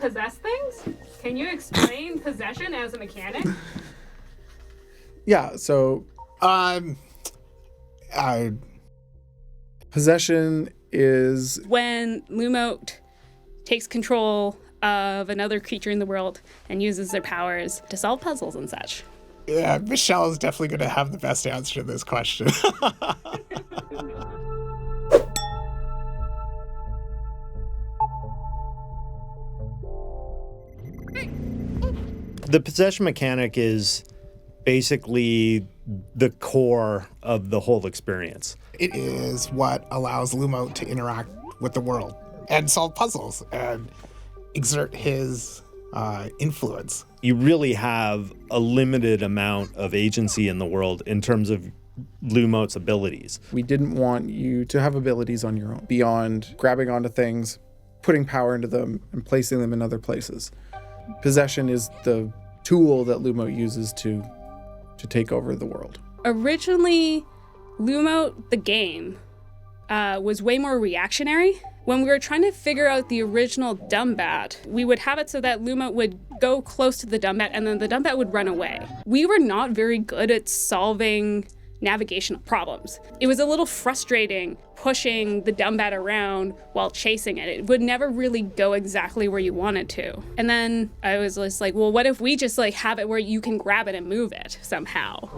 possess things? Can you explain possession as a mechanic? Yeah, so possession is when Lumote takes control of another creature in the world and uses their powers to solve puzzles and such. Yeah, Michelle is definitely going to have the best answer to this question. The possession mechanic is basically the core of the whole experience. It is what allows Lumote to interact with the world and solve puzzles and exert his influence. You really have a limited amount of agency in the world in terms of Lumote's abilities. we didn't want you to have abilities on your own beyond grabbing onto things, putting power into them, and placing them in other places. Possession is the tool that Lumote uses to take over the world. Originally, Lumote, the game, was way more reactionary. When we were trying to figure out the original Dumbat, we would have it so that Lumote would go close to the Dumbat and then the Dumbat would run away. We were not very good at solving navigational problems. It was a little frustrating pushing the Dumbat around while chasing it. It would never really go exactly where you wanted to. And then I was just like, well, what if we just like have it where you can grab it and move it somehow?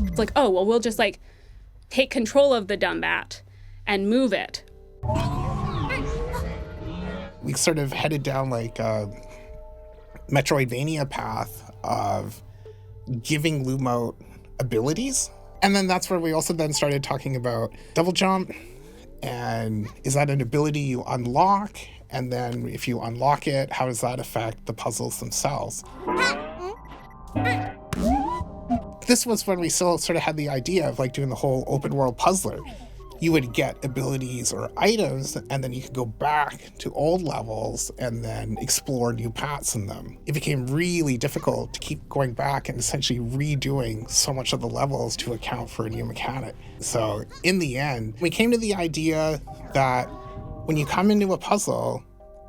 It's like, oh, well, we'll just like take control of the Dumbat and move it. We sort of headed down like a Metroidvania path of giving Lumote abilities. And then that's where we also then started talking about double jump. And is that an ability you unlock? And then if you unlock it, how does that affect the puzzles themselves? This was when we still sort of had the idea of like doing the whole open world puzzler. You would get abilities or items, and then you could go back to old levels and then explore new paths in them. It became really difficult to keep going back and essentially redoing so much of the levels to account for a new mechanic. So in the end, we came to the idea that when you come into a puzzle,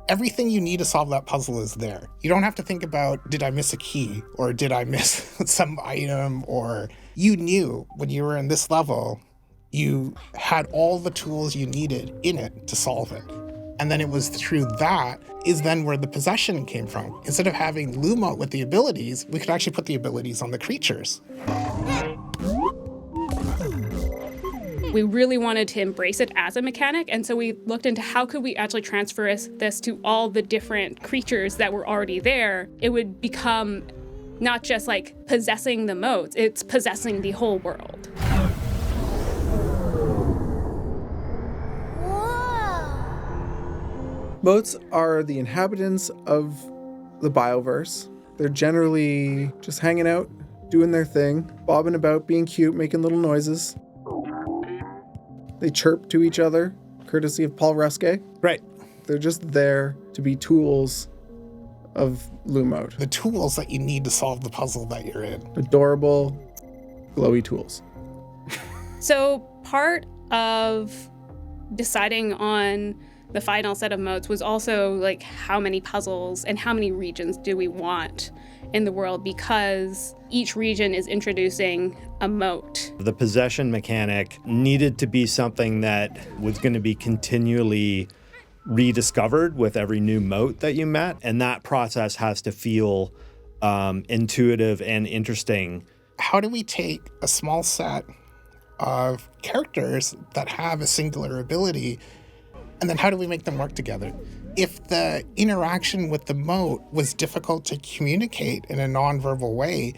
everything you need to solve that puzzle is there. You don't have to think about, did I miss a key? Or did I miss some item? Or you knew when you were in this level, you had all the tools you needed in it to solve it. And then it was through that is then where the possession came from. Instead of having Lumote with the abilities, we could actually put the abilities on the creatures. We really wanted to embrace it as a mechanic, and so we looked into how could we actually transfer this to all the different creatures that were already there. It would become not just like possessing the motes, it's possessing the whole world. Motes are the inhabitants of the bioverse. They're generally just hanging out, doing their thing, bobbing about, being cute, making little noises. They chirp to each other, courtesy of Paul Ruskay. Right. They're just there to be tools of Lumote. The tools that you need to solve the puzzle that you're in. Adorable, glowy tools. So part of deciding on the final set of motes was also like how many puzzles and how many regions do we want in the world, because each region is introducing a mote. The possession mechanic needed to be something that was going to be continually rediscovered with every new mote that you met, and that process has to feel intuitive and interesting. How do we take a small set of characters that have a singular ability, and then how do we make them work together? If the interaction with the mote was difficult to communicate in a nonverbal way,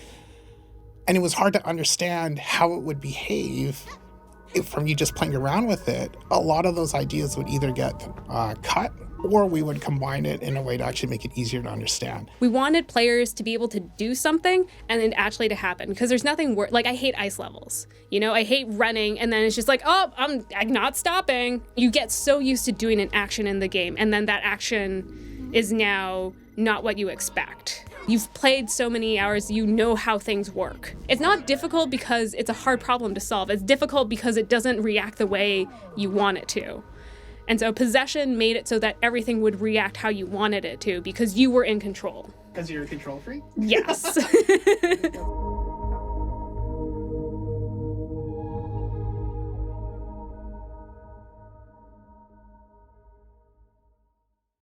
and it was hard to understand how it would behave from you just playing around with it, a lot of those ideas would either get cut, or we would combine it in a way to actually make it easier to understand. We wanted players to be able to do something and then actually to happen, because there's nothing worse. Like, I hate ice levels. You know, I hate running and then it's just like, oh, I'm not stopping. You get so used to doing an action in the game, and then that action is now not what you expect. You've played so many hours, you know how things work. It's not difficult because it's a hard problem to solve. It's difficult because it doesn't react the way you want it to. And so possession made it so that everything would react how you wanted it to because you were in control. Because you're a control freak? Yes.